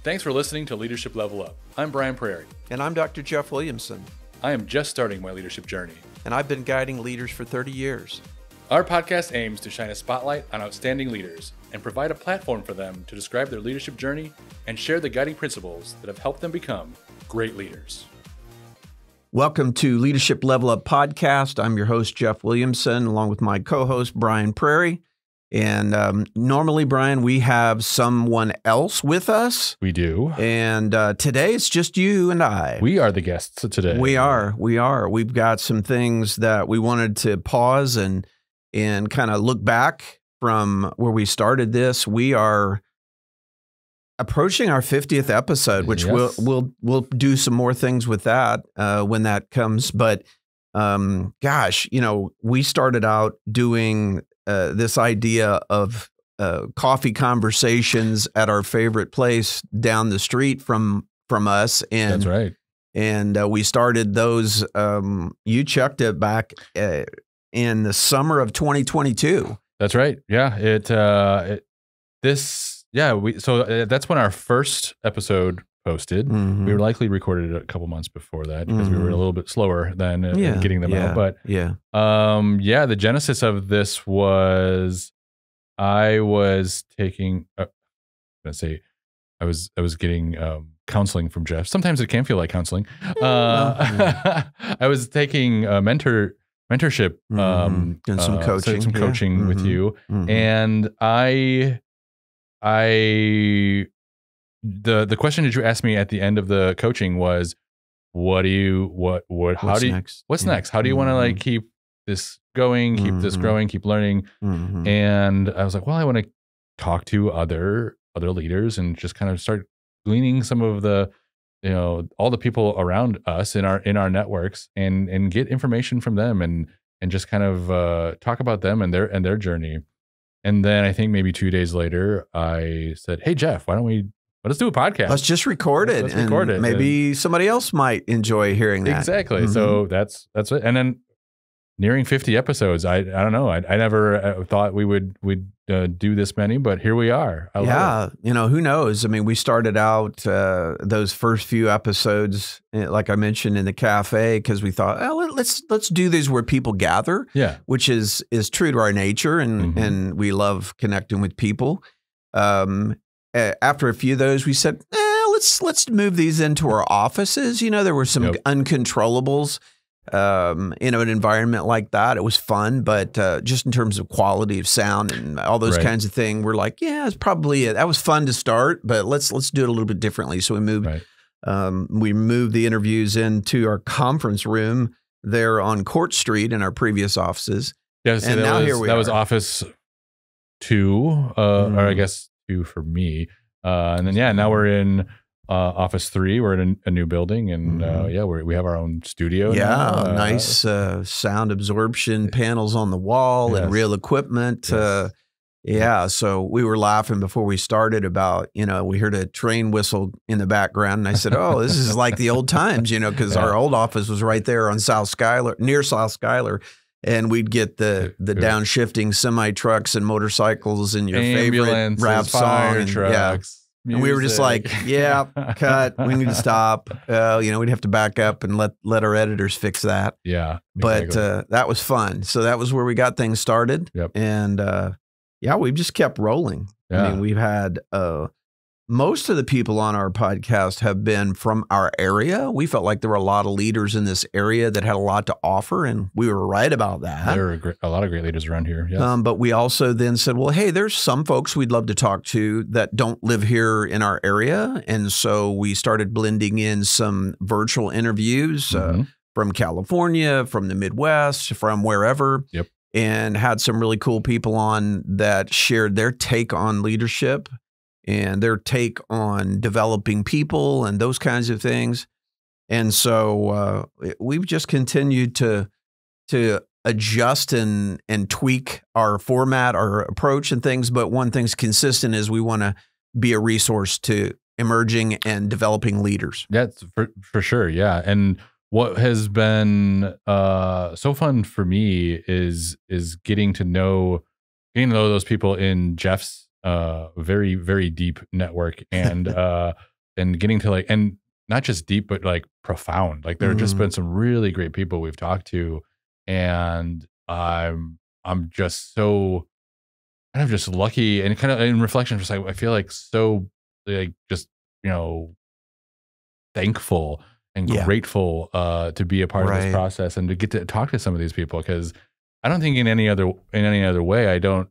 Thanks for listening to Leadership Level Up. I'm Brian Prairie. And I'm Dr. Jeff Williamson. I am just starting my leadership journey. And I've been guiding leaders for 30 years. Our podcast aims to shine a spotlight on outstanding leaders and provide a platform for them to describe their leadership journey and share the guiding principles that have helped them become great leaders. Welcome to Leadership Level Up podcast. I'm your host, Jeff Williamson, along with my co-host, Brian Prairie. And normally, Brian, we have someone else with us. We do. And today it's just you and I. We are the guests today. We are. We've got some things that we wanted to pause and kind of look back from where we started this. We are approaching our 50th episode, which yes. we'll do some more things with that when that comes. But gosh, you know, we started out doing this idea of coffee conversations at our favorite place down the street from us. And that's right. And we started those. You checked it back in the summer of 2022. That's right. Yeah. That's when our first episode posted. Mm-hmm. We were likely recorded it a couple months before that because we were a little bit slower than in getting them out. But the genesis of this was I was taking. I was getting counseling from Jeff. Sometimes it can feel like counseling. I was taking mentorship, and some coaching, with you, and the question that you asked me at the end of the coaching was, what's next? How do you want to like keep this going, keep this growing, keep learning? And I was like, well, I want to talk to other leaders and just kind of start gleaning some of the, all the people around us in our networks and get information from them and just kind of talk about them and their journey. And then I think maybe 2 days later, I said, hey, Jeff, let's do a podcast. Let's just record it. Let's record it. Maybe somebody else might enjoy hearing that. Exactly. So that's it. And then nearing 50 episodes, I don't know. I never thought we'd do this many, but here we are. I love it. Who knows? I mean, we started out those first few episodes, like I mentioned, in the cafe because we thought, let's do these where people gather. Yeah, which is true to our nature, and we love connecting with people. After a few of those, we said, let's move these into our offices. There were some uncontrollables. In an environment like that, it was fun, but just in terms of quality of sound and all those kinds of things, we're like, it's probably that was fun to start, but let's do it a little bit differently. So we moved the interviews into our conference room there on Court Street in our previous offices. Yeah, so and now here we are. That was office 2, or I guess 2 for me, and then now we're in. Office 3, we're in a new building, and we have our own studio. Yeah, nice sound absorption panels on the wall and real equipment. Yes. So we were laughing before we started about, we heard a train whistle in the background, and I said, this is like the old times, because our old office was right there on near South Schuyler. And we'd get the downshifting semi trucks and motorcycles and your favorite rap song and trucks. Music. And we were just like, cut. We need to stop. We'd have to back up and let our editors fix that. Yeah. Exactly. But that was fun. So that was where we got things started. Yep. And we've just kept rolling. Yeah. I mean, we've had most of the people on our podcast have been from our area. We felt like there were a lot of leaders in this area that had a lot to offer, and we were right about that. There are a lot of great leaders around here. Yes. But we also then said, well, hey, there's some folks we'd love to talk to that don't live here in our area. And so we started blending in some virtual interviews from California, from the Midwest, from wherever. Yep. And had some really cool people on that shared their take on leadership and their take on developing people and those kinds of things. And so we've just continued to adjust and tweak our format, our approach and things. But one thing's consistent is we want to be a resource to emerging and developing leaders. That's for sure. Yeah. And what has been so fun for me is getting to know those people in Jeff's very, very deep network and and getting to like, and not just deep, but like profound. Like there have just been some really great people we've talked to, and I'm just so kind of just lucky, and kind of in reflection, just like I feel like so like just thankful and grateful to be a part of this process and to get to talk to some of these people, because I don't think in any other way I don't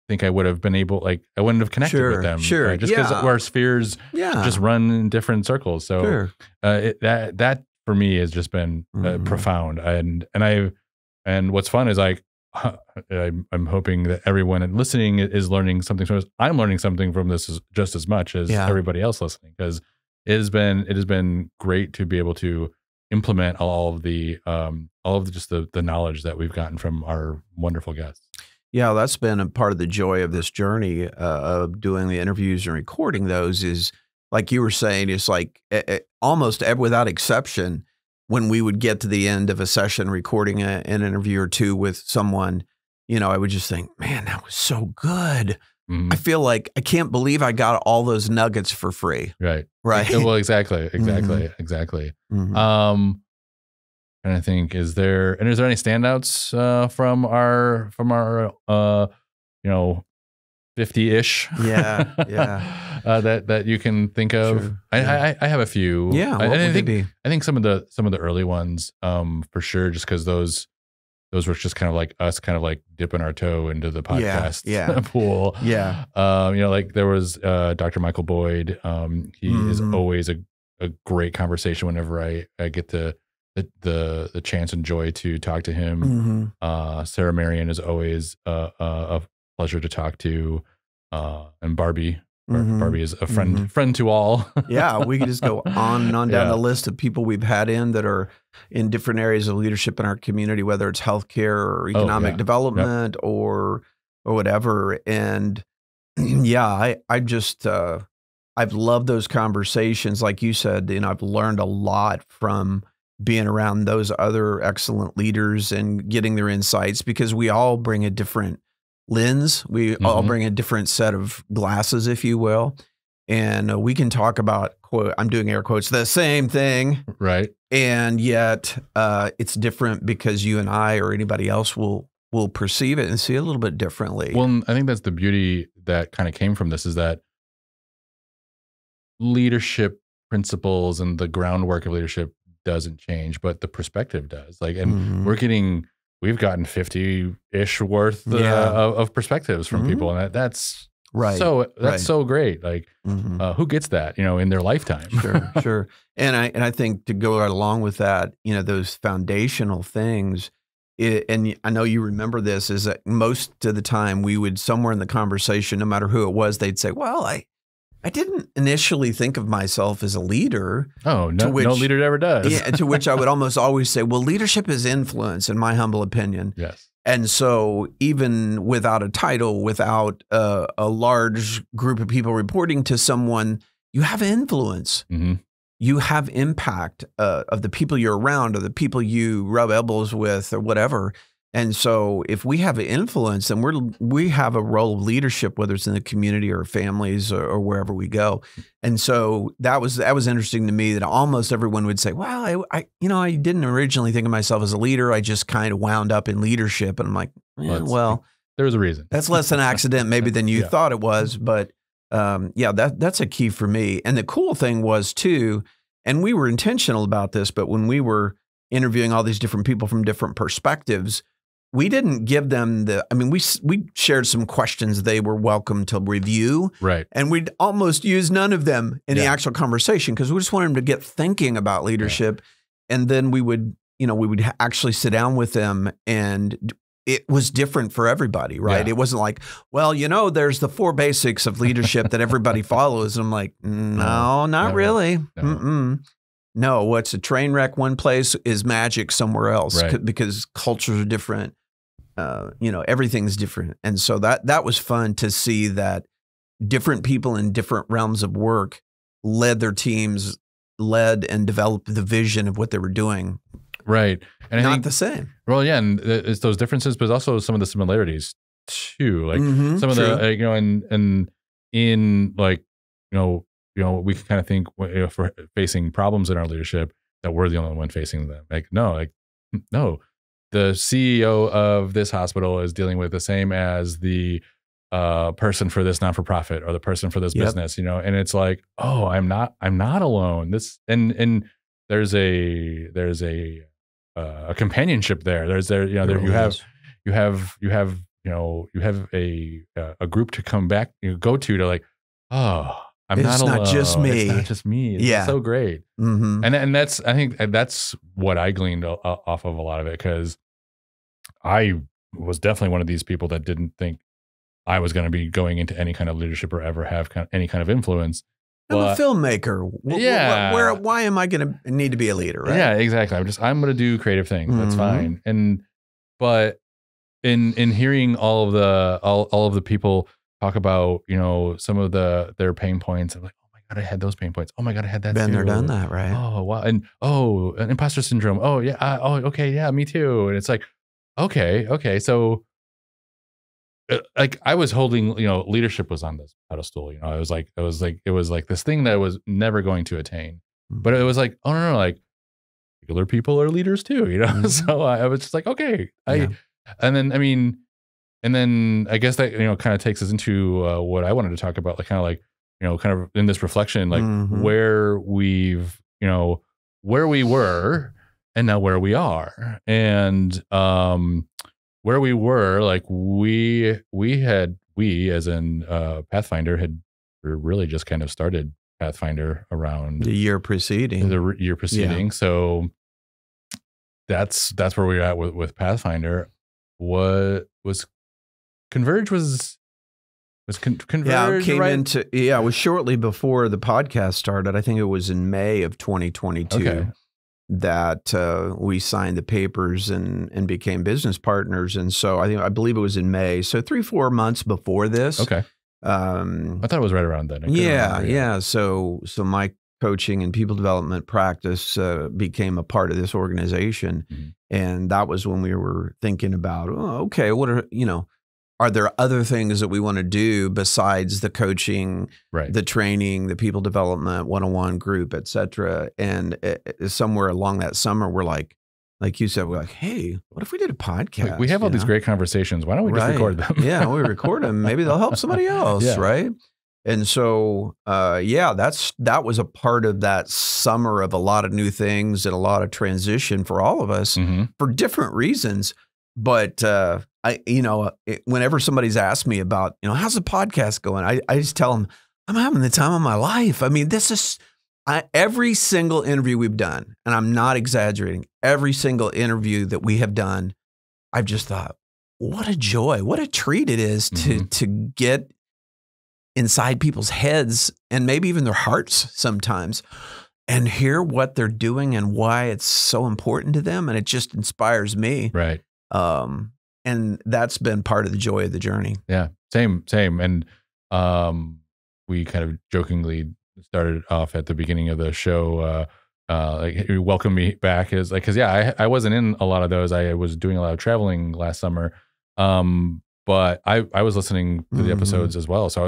think I would have been able, like I wouldn't have connected with them, just because our spheres just run in different circles. So that for me has just been profound, and what's fun is like I'm hoping that everyone listening is learning something from this. I'm learning something from this just as much as everybody else listening, because it has been great to be able to implement all of the just the knowledge that we've gotten from our wonderful guests. Yeah, that's been a part of the joy of this journey of doing the interviews and recording those. Is like you were saying, it's like almost without exception, when we would get to the end of a session recording an interview or two with someone, I would just think, man, that was so good. I feel like I can't believe I got all those nuggets for free. Right. Well, exactly. And I think, is there any standouts from our 50-ish that you can think of? Sure. I have a few. I think some of the early ones for sure, just because those were just kind of like us kind of like dipping our toe into the podcast pool. Like there was Dr. Michael Boyd. He is always a great conversation whenever I get the chance and joy to talk to him. Sarah Marion is always a pleasure to talk to, and Barbie. Barbie is a friend to all. We could just go on and on down the list of people we've had in that are in different areas of leadership in our community, whether it's healthcare or economic development or whatever. And I just I've loved those conversations. Like you said, I've learned a lot from being around those other excellent leaders and getting their insights, because we all bring a different lens. We all bring a different set of glasses, if you will. And we can talk about, quote, I'm doing air quotes, the same thing. Right. And yet it's different because you and I or anybody else will perceive it and see it a little bit differently. Well, I think that's the beauty that kind of came from this, is that leadership principles and the groundwork of leadership doesn't change, but the perspective does. Like, and we've gotten 50-ish worth of perspectives from people, and that's so great. Like, who gets that, in their lifetime? Sure. And I think to go right along with that, those foundational things, and I know you remember this, is that most of the time we would, somewhere in the conversation, no matter who it was, they'd say, well, I didn't initially think of myself as a leader. Oh, no leader ever does. To which I would almost always say, well, leadership is influence, in my humble opinion. Yes. And so even without a title, without a large group of people reporting to someone, you have influence. You have impact of the people you're around, or the people you rub elbows with, or whatever. And so if we have an influence, then we have a role of leadership, whether it's in the community or families or wherever we go. And so that was interesting to me, that almost everyone would say, well, I didn't originally think of myself as a leader. I just kind of wound up in leadership. And I'm like, well, there was a reason. That's less an accident maybe than you thought it was. But that's a key for me. And the cool thing was too, and we were intentional about this, but when we were interviewing all these different people from different perspectives, we didn't give them we shared some questions they were welcome to review. Right. And we'd almost use none of them in the actual conversation, because we just wanted them to get thinking about leadership. And then we would actually sit down with them, and it was different for everybody, right? It wasn't like, well, there's the 4 basics of leadership that everybody follows. And I'm like, no, not really. No, what's a train wreck one place is magic somewhere else, because cultures are different. Everything's different. And so that was fun to see that different people in different realms of work led their teams, and developed the vision of what they were doing. Right. And not the same. Well, yeah. And it's those differences, but also some of the similarities too. Like some of the, in like, we can kind of think if we're facing problems in our leadership that we're the only one facing them. No, the CEO of this hospital is dealing with the same as the person for this non-for-profit or the person for this business, and it's like, oh, I'm not alone. And there's a companionship there. You have a group to come back, go to like, oh, I'm not alone. It's not just me. It's not just me. It's so great. Mm-hmm. And I think that's what I gleaned off of a lot of it, because I was definitely one of these people that didn't think I was going to be going into any kind of leadership or ever have any kind of influence. I'm a filmmaker. Why am I going to need to be a leader? Right? Yeah, exactly. I'm going to do creative things. That's fine. But in hearing all of the people talk about, some of their pain points, I'm like, oh my God, I had those pain points. Oh my God, I had that Been too. there, done that, right? Oh wow, and an imposter syndrome. Oh yeah. Okay, yeah, me too. And it's like, okay, so. Like I was holding, leadership was on this pedestal. It was like this thing that I was never going to attain. But it was like, oh no, like regular people are leaders too, So I was just like, okay, and then I guess that kind of takes us into what I wanted to talk about, like kind of in this reflection, like where we've where we were and now where we are, and where we were, like we as in Pathfinder had really just kind of started Pathfinder around the year preceding. Yeah. So that's where we were at with Pathfinder. What was Converge was Converge? It was shortly before the podcast started. I think it was in May of 2022. Okay. That we signed the papers and became business partners. And so I believe it was in May. So 3-4 months before this. Okay. I thought it was right around then. Yeah. So my coaching and people development practice became a part of this organization. And that was when we were thinking about, okay, what are there other things that we want to do besides the coaching, the training, the people development, one-on-one group, et cetera? And somewhere along that summer, we're like you said, we're like, hey, what if we did a podcast? Like, we have all these great conversations. Why don't we just record them? Yeah, we record them. Maybe they'll help somebody else, right? And so, that was a part of that summer of a lot of new things and a lot of transition for all of us for different reasons. But whenever somebody's asked me about, how's the podcast going? I just tell them, I'm having the time of my life. I mean, this is every single interview we've done, and I'm not exaggerating, every single interview that we have done, I've just thought, what a joy, what a treat it is to get inside people's heads and maybe even their hearts sometimes and hear what they're doing and why it's so important to them. And it just inspires me. Right. And that's been part of the joy of the journey. Yeah, same. And we kind of jokingly started off at the beginning of the show, like, welcome me back, is like, because I wasn't in a lot of those. I was doing a lot of traveling last summer, but I was listening to the episodes as well. So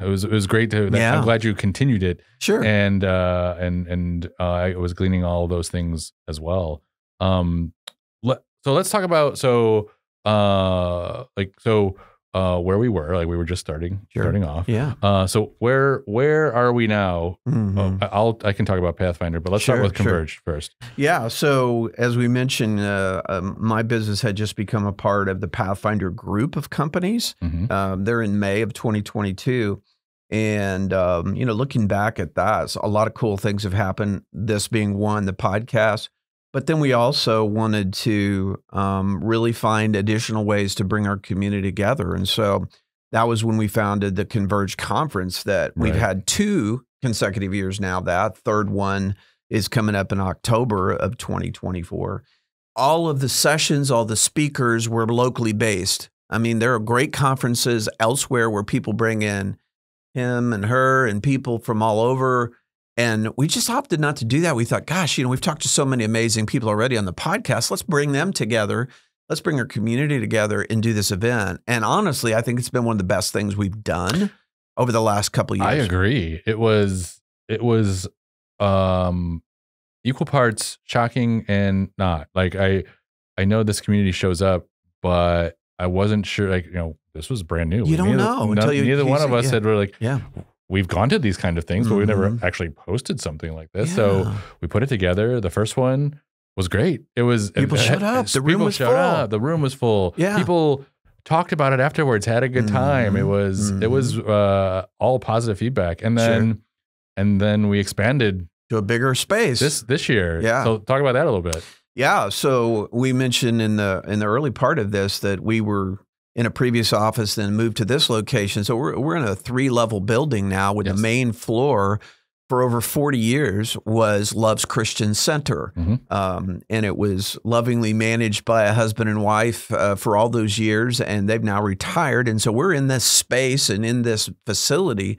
it was great to. I'm glad you continued it. Sure. And I was gleaning all of those things as well. So let's talk about where we were. Like, we were just starting off. Yeah. So where are we now? I can talk about Pathfinder, but let's start with Converge first. Yeah. So as we mentioned, my business had just become a part of the Pathfinder group of companies. They're in May of 2022. And, looking back at that, a lot of cool things have happened. This being one, the podcast. But then we also wanted to really find additional ways to bring our community together. And so that was when we founded the Converge Conference that we've had 2 consecutive years now. That third one is coming up in October of 2024. All of the sessions, all the speakers were locally based. I mean, there are great conferences elsewhere where people bring in him and her and people from all over. And we just opted not to do that. We thought, gosh, we've talked to so many amazing people already on the podcast. Let's bring them together. Let's bring our community together and do this event. And honestly, I think it's been one of the best things we've done over the last couple of years. I agree. It was it was equal parts shocking and not. Like I know this community shows up, but I wasn't sure, like, this was brand new. You don't know until neither one of us said, we're like, yeah, we've gone to these kind of things, but we've never actually posted something like this. So we put it together. The first one was great. It was people showed up. The room was full. The room was full. Yeah. People talked about it afterwards, had a good time. It was all positive feedback. And then we expanded to a bigger space this year. Yeah. So talk about that a little bit. Yeah. So we mentioned in the early part of this that we were in a previous office, then moved to this location. So we're in a 3-level building now with the main floor for over 40 years was Love's Christian Center. And it was lovingly managed by a husband and wife for all those years, and they've now retired. And so we're in this space and in this facility.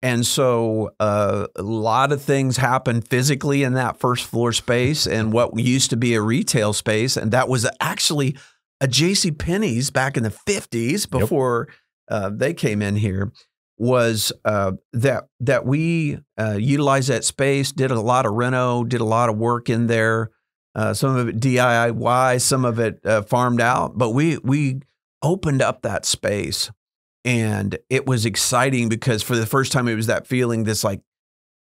And so a lot of things happened physically in that first floor space and what used to be a retail space. And that was actually a JCPenney's back in the 50s before they came in here. Was that we utilized that space, did a lot of reno, did a lot of work in there, some of it DIY, some of it farmed out. But we opened up that space, and it was exciting because for the first time it was that feeling, this like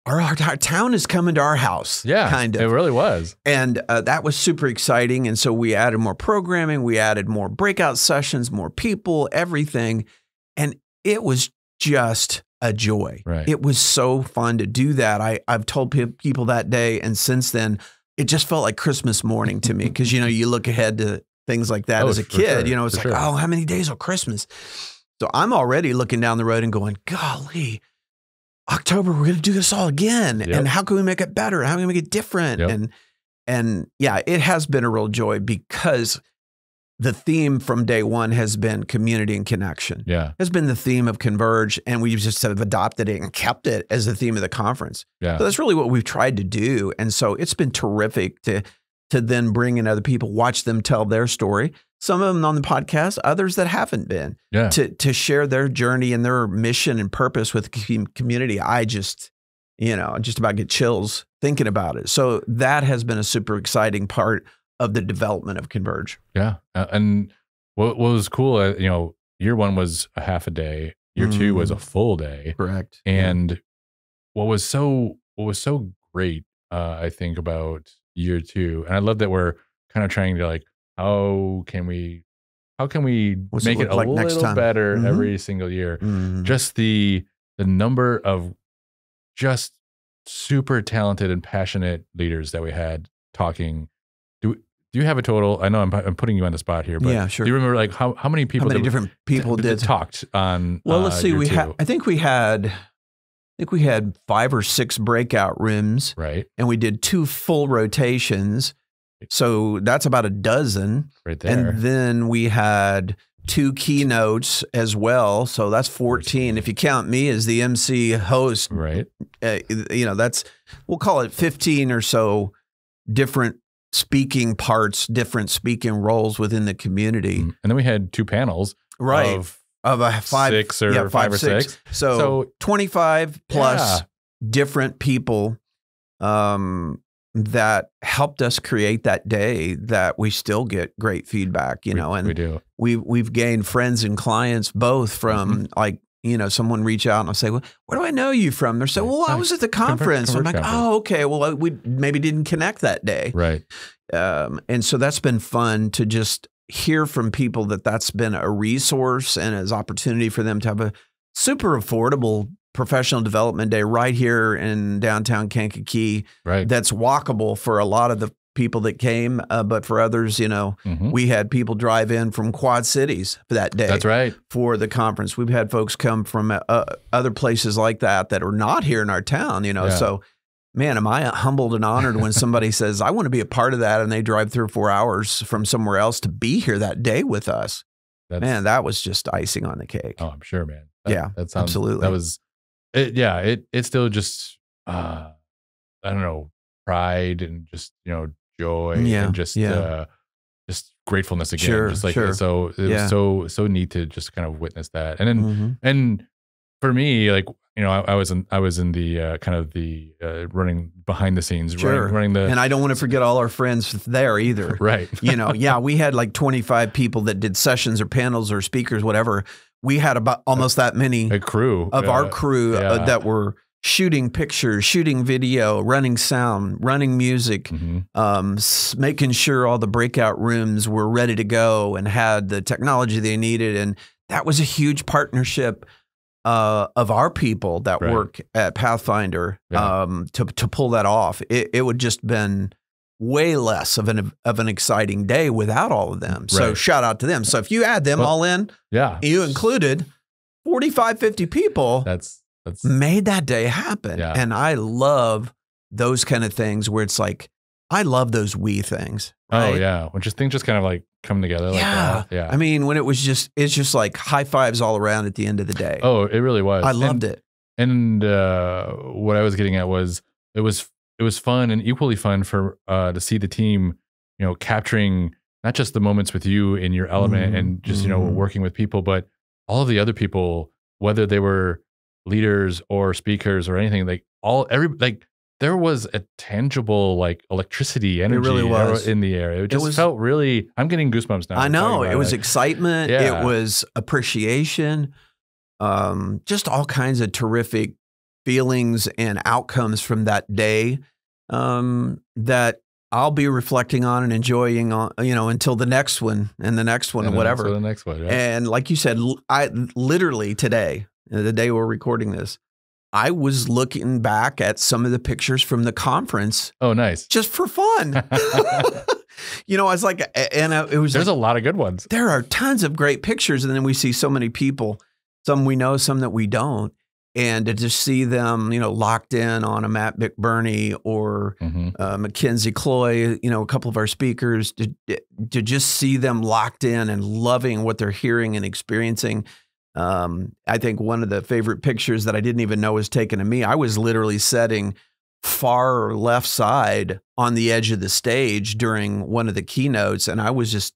our town is coming to our house. Yeah, kind of. It really was. And that was super exciting. And so we added more programming, we added more breakout sessions, more people, everything. And it was just a joy. Right. It was so fun to do that. I've told people that day, and since then, it just felt like Christmas morning to me because, you look ahead to things like that as a kid. Sure, it's like, oh, how many days till Christmas? So I'm already looking down the road and going, golly, October, we're going to do this all again. And how can we make it better? How can we make it different? And yeah, it has been a real joy because the theme from day one has been community and connection. Yeah. Has been the theme of Converge, and we just have adopted it and kept it as the theme of the conference. Yeah. So that's really what we've tried to do. And so it's been terrific to then bring in other people, watch them tell their story. Some of them on the podcast, others that haven't been, to share their journey and their mission and purpose with the community. I just about get chills thinking about it. So that has been a super exciting part of the development of Converge. Yeah. And what was cool, year one was a half a day. Year two was a full day. Correct. And what was so great, I think, about year two, and I love that we're kind of trying to like, how can we make it a little better every single year? Just the number of just super talented and passionate leaders that we had talking. Do you have a total? I know I'm putting you on the spot here, but yeah, sure. Do you remember like how many people? How many different people did talked on? Well, let's see. I think we had 5 or 6 breakout rooms, right? And we did 2 full rotations, so that's about a dozen, right there. And then we had 2 keynotes as well, so that's 14. If you count me as the MC host, right? That's, we'll call it 15 or so different speaking parts, different speaking roles within the community. And then we had 2 panels, right? Of a 5, 6 or 5 or 6. So 25 plus different people that helped us create that day that we still get great feedback, and we do. We've gained friends and clients both from someone reach out and I'll say, well, where do I know you from? They're saying, well, I was at the conference. I'm like, oh, okay. Well, we maybe didn't connect that day. Right. And so that's been fun to just hear from people that's been a resource and as opportunity for them to have a super affordable professional development day right here in downtown Kankakee. Right. That's walkable for a lot of the people that came, but for others, we had people drive in from Quad Cities for that day. That's right. For the conference. We've had folks come from other places like that are not here in our town, So, man, am I humbled and honored when somebody says, I want to be a part of that, and they drive 3 or 4 hours from somewhere else to be here that day with us. Man, that was just icing on the cake. Oh, I'm sure, man. That sounds, absolutely. That was it. Yeah, it's still just I don't know, pride and just joy and just gratefulness again. Sure, just like so it was so neat to just kind of witness that. And then and for me, like you know, I was in the kind of the running behind the scenes, Sure. running the. And I don't want to forget all our friends there either. Right. You know, yeah, we had like 25 people that did sessions or panels or speakers, whatever. We had about almost that many a crew of our crew that were shooting pictures, shooting video, running sound, running music, making sure all the breakout rooms were ready to go and had the technology they needed. And that was a huge partnership of our people that work at Pathfinder to pull that off. It would just been way less of an exciting day without all of them. So shout out to them. So if you add them all in, you included 45, 50 people. That's made that day happen. Yeah. And I love those kind of things where it's like, I love those we things. Right? Oh yeah. When things just kind of like come together. Like that. Yeah. I mean, when it's just like high fives all around at the end of the day. Oh, it really was. I loved it. And what I was getting at was, it was fun and equally fun for to see the team, you know, capturing not just the moments with you in your element and just, you know, working with people, but all of the other people, whether they were leaders or speakers or anything, there was a tangible like electricity energy in the air. It felt really, I'm getting goosebumps now. I know. It was excitement. Yeah. It was appreciation. Just all kinds of terrific feelings and outcomes from that day that I'll be reflecting on and enjoying on, you know, until the next one and the next one and whatever. The next one, right? And like you said, I literally today, the day we're recording this, I was looking back at some of the pictures from the conference. Oh, nice. Just for fun. You know, I was like, and it was. There's a lot of good ones. There are tons of great pictures. And then we see so many people, some we know, some that we don't. And to just see them, you know, locked in on a Matt McBurney or Mackenzie Cloy, you know, a couple of our speakers, to just see them locked in and loving what they're hearing and experiencing. I think one of the favorite pictures that I didn't even know was taken of me. I was literally sitting far left side on the edge of the stage during one of the keynotes, and I was just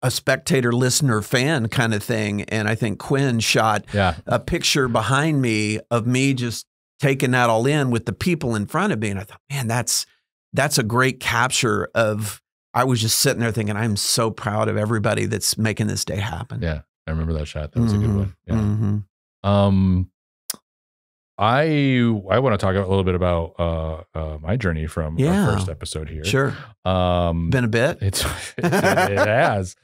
a spectator, listener, fan kind of thing. And I think Quinn shot a picture behind me of me just taking that all in with the people in front of me, and I thought, man, that's a great capture of. I was just sitting there thinking, I'm so proud of everybody that's making this day happen. Yeah. I remember that shot. That was a good one. Yeah. I want to talk a little bit about my journey from our first episode here. Sure. Been a bit. It has.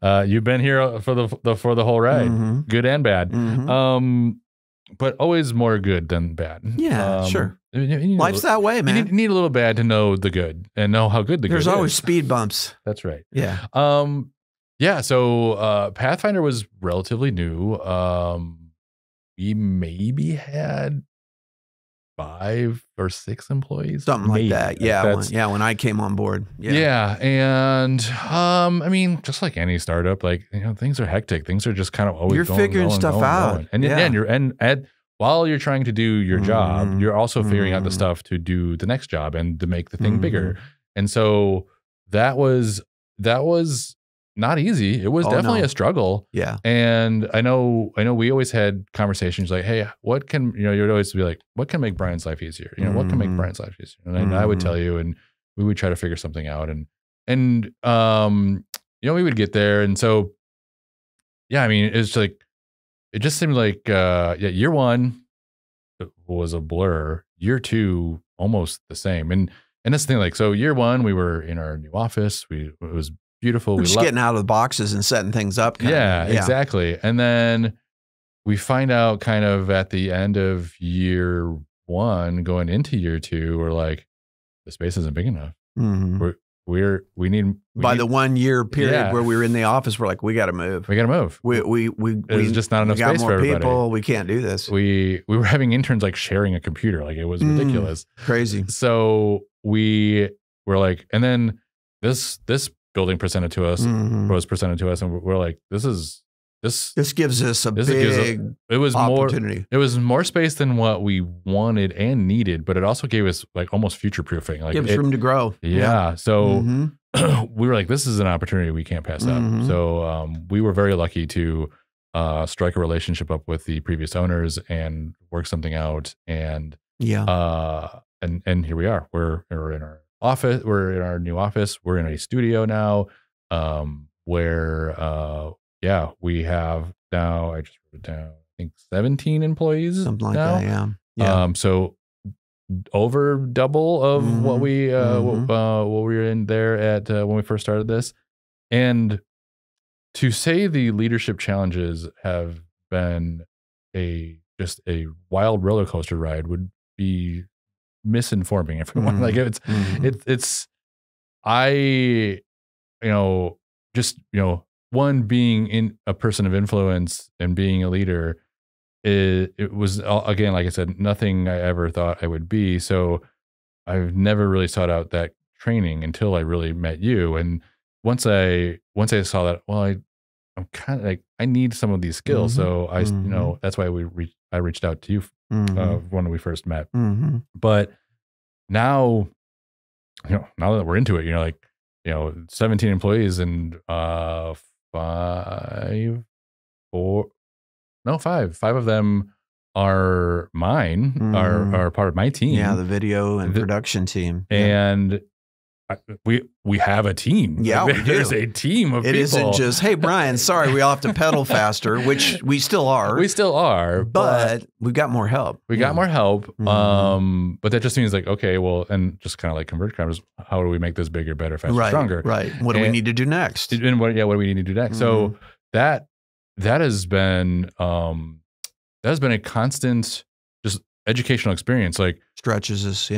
You've been here for the whole ride, good and bad. But always more good than bad. Yeah, sure. Life's that way, man. You need a little bad to know the good and know how good the good is. There's always speed bumps. That's right. Yeah. Yeah, so Pathfinder was relatively new. We maybe had 5 or 6 employees, something like that. Yeah, when I came on board. Yeah, and I mean, just like any startup, like, you know, things are hectic. Things are just kind of always figuring stuff out, and while you're trying to do your job, you're also figuring out the stuff to do the next job and to make the thing bigger. And so that was not easy. It was definitely a struggle. Yeah. And I know we always had conversations like, hey, what can, you know, you'd always be like, what can make Brian's life easier? You know, what can make Brian's life easier? And I would tell you, and we would try to figure something out. And you know, we would get there. And so, yeah, I mean, it's like, it just seemed like, year 1 was a blur. Year 2, almost the same. And that's the thing, like, so year 1, we were in our new office. It was beautiful. We're just getting out of the boxes and setting things up. Yeah, exactly. And then we find out kind of at the end of year 1, going into year 2, we're like, the space isn't big enough. We need the 1 year period where we were in the office, we're like, we got to move. We got to move. There's just not enough space for everybody. People. We can't do this. We were having interns like sharing a computer. Like, it was ridiculous. Crazy. So we were like, and then this building presented to us, was presented to us, and we're like, this gives us a big opportunity. It was more space than what we wanted and needed, but it also gave us like almost future proofing. Like, give us room to grow. Yeah. So we were like, this is an opportunity we can't pass up. So we were very lucky to strike a relationship up with the previous owners and work something out. And and here we are. We're in our office. We're in our new office. We're in a studio now, where we have now. I just wrote it down. I think 17 employees. Something like now. that. Yeah. So over double of what we what we were in there at when we first started this. And to say the leadership challenges have been just a wild roller coaster ride would be misinforming everyone. Like it's one, being in a person of influence and being a leader, it was, again, like I said, nothing I ever thought I would be. So I've never really sought out that training until I really met you. And once I saw that, well, I'm kind of like, I need some of these skills. So I, that's why I reached out to you when we first met. But now, now that we're into it, 17 employees and five of them are mine, are part of my team. Yeah, the video and production team. And we have a team. Yeah, there's a team of people. It isn't just, hey, Brian, sorry, we all have to pedal faster, which we still are. We still are. But we've got more help. We got more help. But that just means like, okay, well, and just kind of like Converge Cameras, how do we make this bigger, better, faster, stronger? Right. What do we need to do next? And what do we need to do next? So that has been a constant just educational experience. Like stretches us,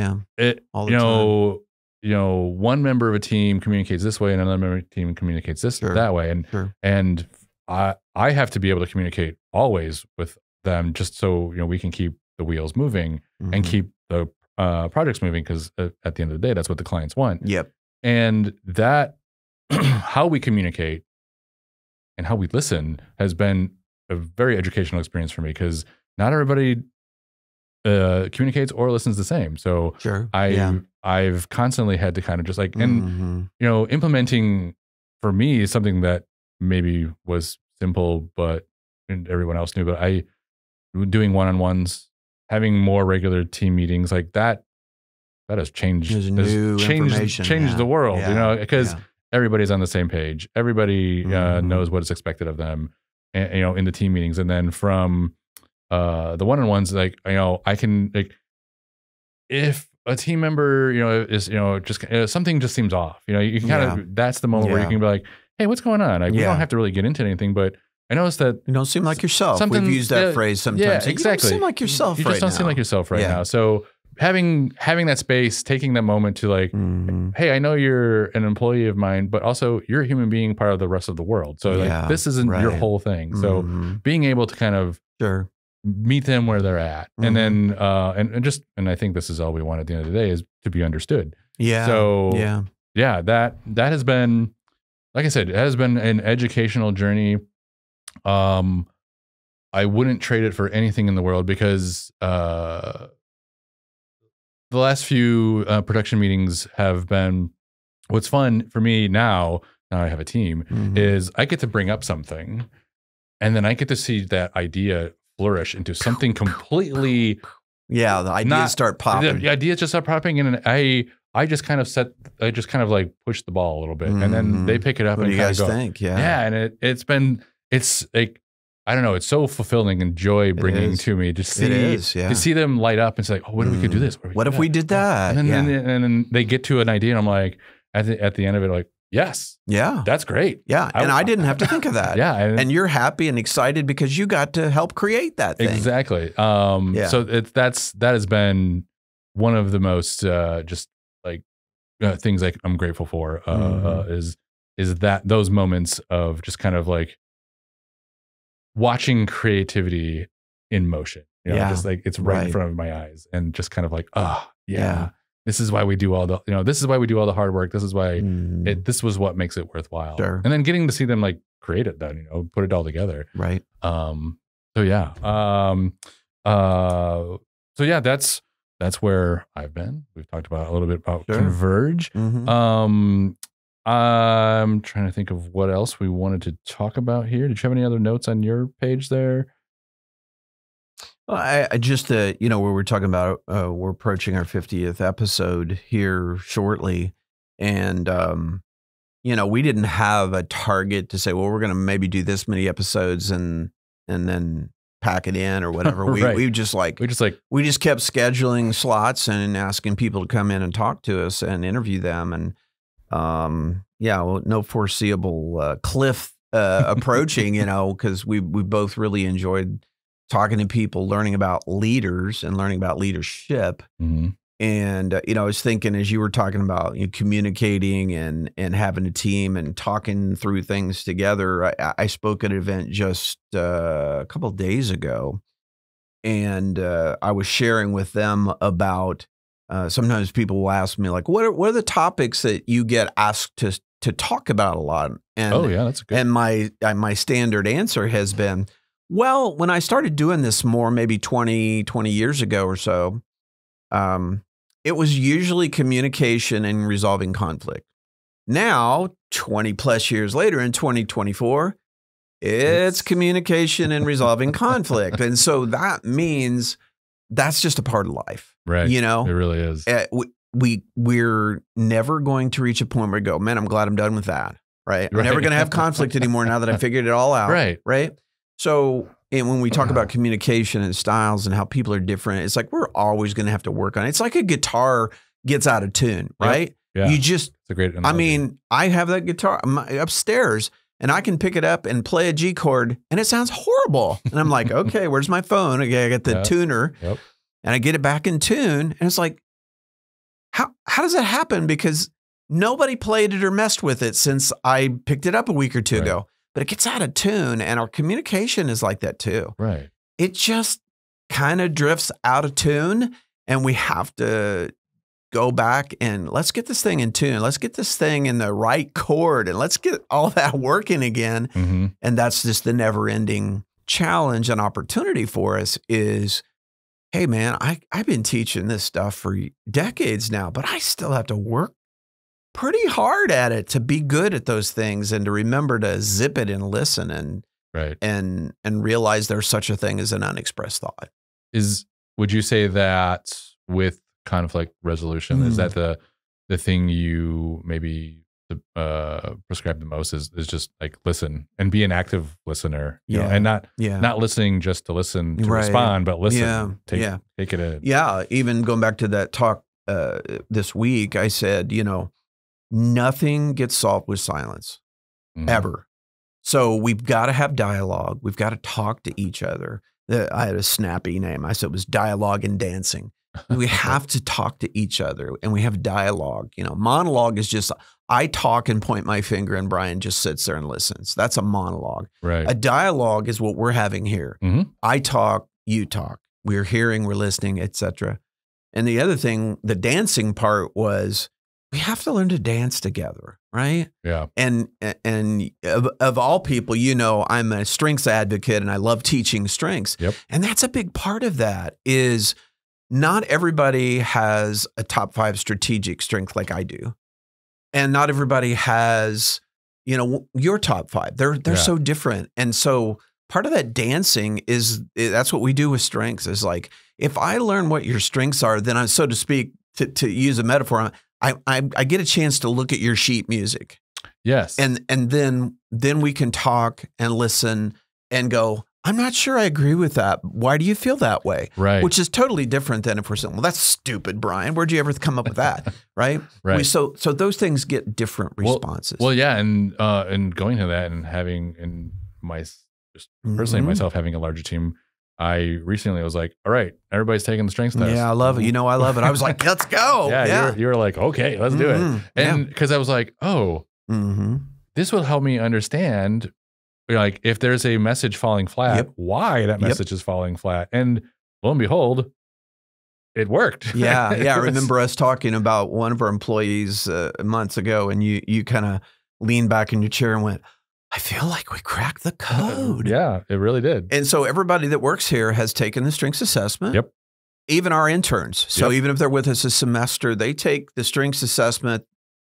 all the time. One member of a team communicates this way and another member of a team communicates that way. And I have to be able to communicate always with them just so, we can keep the wheels moving and keep the projects moving. Cause at the end of the day, that's what the clients want. Yep. And that how we communicate and how we listen has been a very educational experience for me, because not everybody communicates or listens the same. So I've constantly had to kind of just like, and implementing for me is something that maybe was simple, but everyone else knew. But doing one-on-ones, having more regular team meetings, like that has changed. Changed the world, because everybody's on the same page. Everybody knows what is expected of them, and, in the team meetings. And then from the one-on-ones, like, I can, like, if a team member, is, just something just seems off, you can kind of, that's the moment where you can be like, hey, what's going on? Like, we don't have to really get into anything, but I noticed that you don't seem like yourself. We've used that phrase sometimes. Yeah, exactly. You don't seem like yourself right now. You just don't seem like yourself right now. So having that space, taking that moment to like, hey, I know you're an employee of mine, but also you're a human being, part of the rest of the world. So like, this isn't your whole thing. So being able to kind of meet them where they're at, and then and I think this is all we want at the end of the day, is to be understood. So that has been, like I said, it has been an educational journey. I wouldn't trade it for anything in the world, because the last few production meetings have been, what's fun for me now I have a team, is I get to bring up something, and then I get to see that idea flourish into something completely. The ideas start popping. The ideas just start popping, and I just kind of like push the ball a little bit, and then they pick it up. What and do you guys go, think? And it's like, I don't know, it's so fulfilling and joy bringing to me to see them light up and say, like, oh, what if we could do this? What if we did that? And then they get to an idea, and I'm like, at the end of it, like, yes. Yeah. That's great. Yeah. And I didn't have to think of that. And you're happy and excited because you got to help create that thing. Exactly. So that has been one of the most just like things like I'm grateful for is that those moments of just kind of like watching creativity in motion. Just like it's right in front of my eyes, and just kind of like, this is why we do all the, this is why we do all the hard work. This is why this was what makes it worthwhile. Sure. And then getting to see them like create it then, put it all together. Right. So that's where I've been. We've talked about a little bit about Converge. I'm trying to think of what else we wanted to talk about here. Did you have any other notes on your page there? Well, I just, where we're talking about, we're approaching our 50th episode here shortly. And, we didn't have a target to say, well, we're going to maybe do this many episodes and then pack it in or whatever. Right. We just kept scheduling slots and asking people to come in and talk to us and interview them. And, no foreseeable cliff approaching, because we both really enjoyed talking to people, learning about leaders and learning about leadership. Mm-hmm. And, I was thinking as you were talking about communicating and having a team and talking through things together, I spoke at an event just a couple of days ago, and I was sharing with them about sometimes people will ask me, like, what are the topics that you get asked to talk about a lot? And, that's good. And my standard answer has been, well, when I started doing this more, maybe 20 years ago or so, it was usually communication and resolving conflict. Now, 20 plus years later in 2024, it's communication and resolving conflict. And so that means that's just a part of life. Right. It really is. We're never going to reach a point where we go, man, I'm glad I'm done with that. Right. We're never going to have conflict anymore now that I figured it all out. Right. Right. So, and when we talk about communication and styles and how people are different, it's like we're always going to have to work on it. It's like a guitar gets out of tune, right? Yeah. You just, it's a great analogy. I mean, I have that guitar upstairs and I can pick it up and play a G chord and it sounds horrible. And I'm like, okay, where's my phone? Okay, I got the tuner and I get it back in tune. And it's like, how does that happen? Because nobody played it or messed with it since I picked it up a week or two ago. But it gets out of tune, and our communication is like that too. Right. It just kind of drifts out of tune, and we have to go back and let's get this thing in tune. Let's get this thing in the right chord, and let's get all that working again. Mm-hmm. And that's just the never-ending challenge and opportunity for us is, hey, man, I've been teaching this stuff for decades now, but I still have to work pretty hard at it to be good at those things and to remember to zip it and listen and realize there's such a thing as an unexpressed thought. Would you say that with conflict resolution, is that the thing you maybe prescribe the most is just like listen and be an active listener, you know, and not listening just to listen to respond, but listen, take it in. Yeah. Even going back to that talk this week, I said, nothing gets solved with silence, ever. So we've got to have dialogue. We've got to talk to each other. I had a snappy name. I said it was dialogue and dancing. We have to talk to each other and we have dialogue. Monologue is just, I talk and point my finger and Brian just sits there and listens. That's a monologue. Right. A dialogue is what we're having here. I talk, you talk. We're hearing, we're listening, etc. And the other thing, the dancing part was, we have to learn to dance together, right? Yeah. And of all people, I'm a strengths advocate and I love teaching strengths. Yep. And that's a big part of that is not everybody has a top 5 strategic strength like I do. And not everybody has, your top 5. They're so different. And so part of that dancing that's what we do with strengths is like, if I learn what your strengths are, then so to speak, to use a metaphor, I get a chance to look at your sheet music. Yes. And then we can talk and listen and go, I'm not sure I agree with that. Why do you feel that way? Right. Which is totally different than if we're saying, well, that's stupid, Brian. Where'd you ever come up with that? Right. Right. So those things get different responses. Well, yeah. And going to that and having personally myself having a larger team, I recently was like, all right, everybody's taking the strengths test. Yeah, I love it. I love it. I was like, let's go. Yeah. You were like, okay, let's do it. And because I was like, this will help me understand, like, if there's a message falling flat, why that message is falling flat. And lo and behold, it worked. Yeah. I remember us talking about one of our employees months ago, and you kind of leaned back in your chair and went, I feel like we cracked the code. Yeah, it really did. And so everybody that works here has taken the strengths assessment. Yep. Even our interns. So even if they're with us a semester, they take the strengths assessment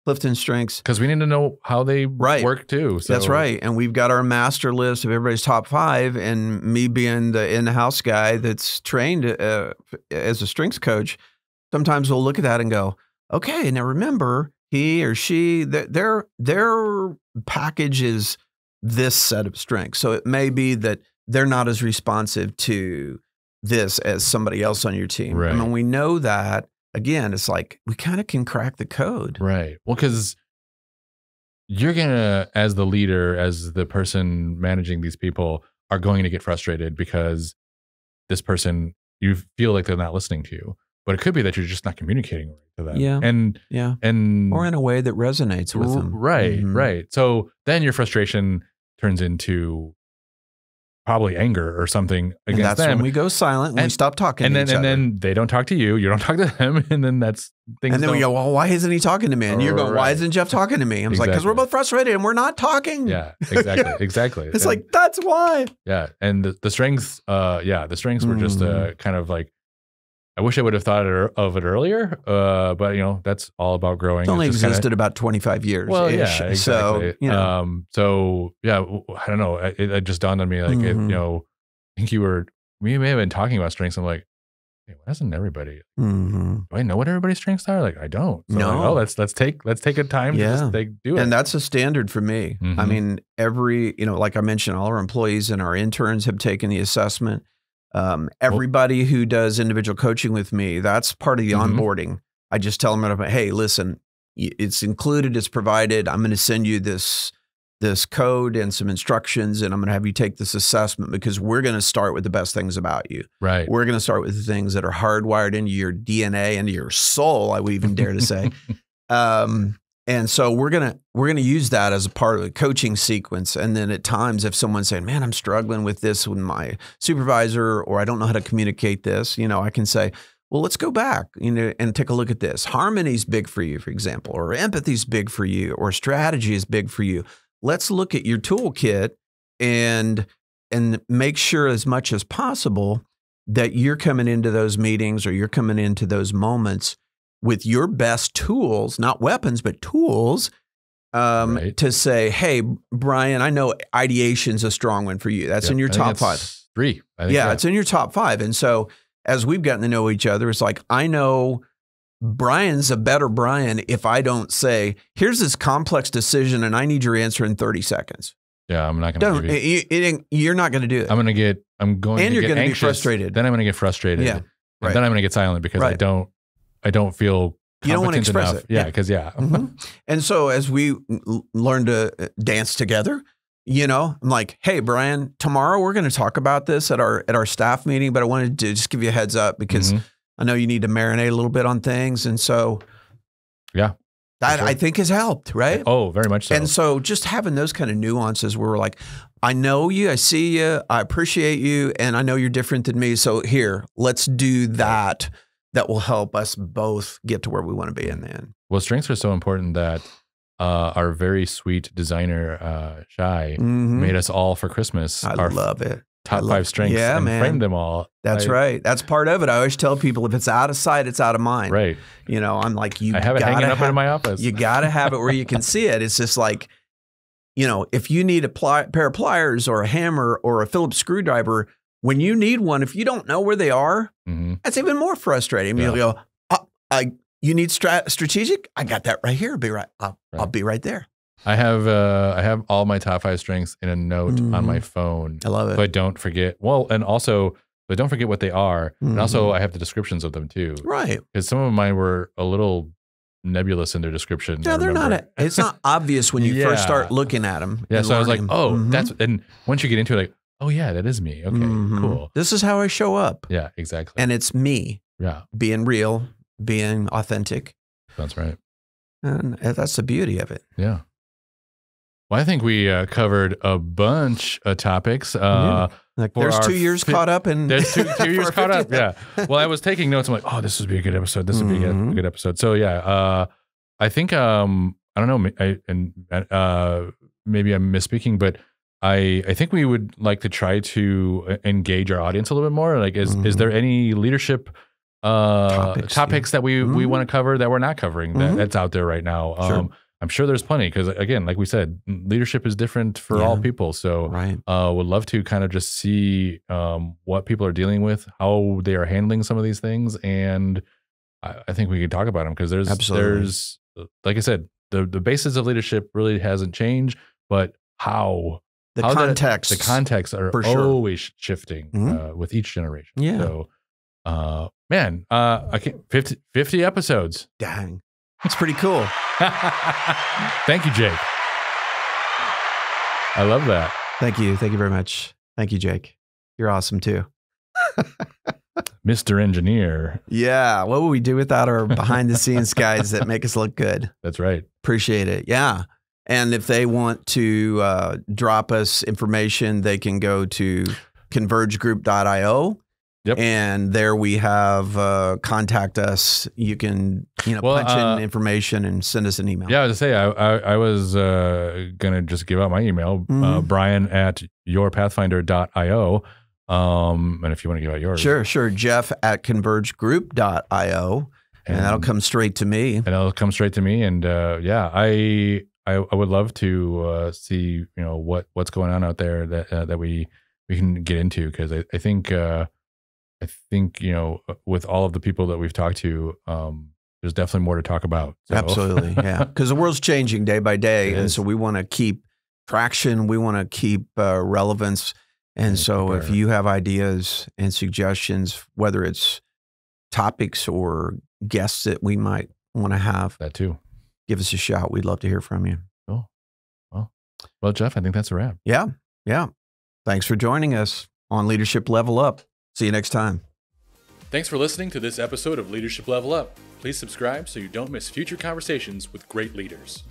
Clifton Strengths. Because we need to know how they work too. So. That's right. And we've got our master list of everybody's top 5. And me being the in-house guy that's trained as a strengths coach, sometimes we'll look at that and go, okay, now remember, he or she, their package is this set of strengths. So it may be that they're not as responsive to this as somebody else on your team. Right. And when we know that, again, it's like we kind of can crack the code. Right. Well, because you're going to, as the leader, as the person managing these people, are going to get frustrated because this person, you feel like they're not listening to you. But it could be that you're just not communicating right to them. Yeah. And or in a way that resonates with them. Right, right. So then your frustration turns into probably anger or something against them. And that's when we go silent and we stop talking to each other. And then they don't talk to you. You don't talk to them. And then that's things. And then we go, well, why isn't he talking to me? And you're going, why isn't Jeff talking to me? I'm like, because we're both frustrated and we're not talking. Yeah, exactly. Exactly. It's like, that's why. Yeah. And the strengths, the strengths were just kind of like, I wish I would have thought of it earlier, but that's all about growing. It's only existed about 25 years. Well, yeah, exactly. So, I don't know. It just dawned on me, like, I think we may have been talking about strengths. I'm like, hey, why doesn't everybody? Do I know what everybody's strengths are? Like, I don't. So no. Like, let's take a time to just do it. And that's a standard for me. I mean, like I mentioned, all our employees and our interns have taken the assessment. Everybody who does individual coaching with me, that's part of the onboarding. I just tell them, hey, listen, it's included, it's provided. I'm going to send you this code and some instructions, and I'm going to have you take this assessment because we're going to start with the best things about you. Right. We're going to start with the things that are hardwired into your DNA, into your soul, I would even dare to say. And so we're gonna use that as a part of the coaching sequence. And then at times, if someone's saying, "Man, I'm struggling with this with my supervisor," or "I don't know how to communicate this," I can say, "Well, let's go back, and take a look at this. Harmony's big for you, for example, or empathy's big for you, or strategy is big for you. Let's look at your toolkit and make sure as much as possible that you're coming into those meetings or you're coming into those moments with your best tools, not weapons, but tools, to say, hey, Brian, I know ideation's a strong one for you. That's in your top 5. 3. It's in your top 5. And so as we've gotten to know each other, it's like, I know Brian's a better Brian if I don't say, here's this complex decision and I need your answer in 30 seconds. Yeah, I'm not going to. You're not going to do it. I'm going to get be frustrated. Then I'm going to get frustrated. Yeah. And then I'm going to get silent because I don't feel you don't want to express enough. it. Yeah, because And so as we learn to dance together, I'm like, hey, Brian, tomorrow we're going to talk about this at our staff meeting, but I wanted to just give you a heads up because I know you need to marinate a little bit on things. And so that I think has helped, right? Oh, very much so. And so just having those kind of nuances where we're like, I know you, I see you, I appreciate you, and I know you're different than me. So here, let's do that. That will help us both get to where we want to be in the end. Well, strengths are so important that our very sweet designer, Shai, made us all for Christmas. I love it. Top 5 strengths and framed them all. That's right. That's part of it. I always tell people if it's out of sight, it's out of mind. Right. I'm like, I have it hanging up in my office. You got to have it where you can see it. It's just like, if you need a pair of pliers or a hammer or a Phillips screwdriver, when you need one, if you don't know where they are, that's even more frustrating. You'll go, you need strategic? I got that right here. I'll be right there. I have all my top 5 strengths in a note on my phone. I love it. But don't forget. Well, and also, but don't forget what they are. And also, I have the descriptions of them too. Right. Because some of mine were a little nebulous in their description. No, they're not. It's not obvious when you first start looking at them. Yeah. So I was like, that's. And once you get into it, like, oh yeah, that is me. Okay, cool. This is how I show up. Yeah, exactly. And it's me. Yeah. Being real, being authentic. That's right. And that's the beauty of it. Yeah. Well, I think we covered a bunch of topics. Like there's 2 years caught up. There's two years caught up. Yeah. Well, I was taking notes. I'm like, oh, this would be a good episode. This would be a good episode. So yeah, I think, I don't know, maybe I'm misspeaking, but I think we would like to try to engage our audience a little bit more. Like, is there any leadership topics that we want to cover that we're not covering that's out there right now. Sure. I'm sure there's plenty because, again, like we said, leadership is different for all people. So would love to kind of just see what people are dealing with, how they are handling some of these things. And I think we could talk about them because there's, like I said, the basis of leadership really hasn't changed, but how the context are always shifting with each generation. Yeah. So, man, I can't 50 episodes. Dang. That's pretty cool. Thank you, Jake. I love that. Thank you. Thank you very much. Thank you, Jake. You're awesome too. Mr. Engineer. Yeah. What would we do without our behind the scenes guys that make us look good? That's right. Appreciate it. Yeah. And if they want to drop us information, they can go to convergegroup.io. Yep. And there we have contact us. You can punch in information and send us an email. Yeah, I was going to say, I was going to just give out my email, Brian at yourpathfinder.io. And if you want to give out yours. Sure. Jeff at convergegroup.io. And that'll come straight to me. And it'll come straight to me. And I would love to see, what's going on out there that we can get into. Because I think, with all of the people that we've talked to, there's definitely more to talk about. So. Absolutely, yeah. Because the world's changing day by day, and so we want to keep traction. We want to keep relevance. And so if you have ideas and suggestions, whether it's topics or guests that we might want to have, that too, give us a shout. We'd love to hear from you. Cool. Well, Jeff, I think that's a wrap. Yeah. Thanks for joining us on Leadership Level Up. See you next time. Thanks for listening to this episode of Leadership Level Up. Please subscribe so you don't miss future conversations with great leaders.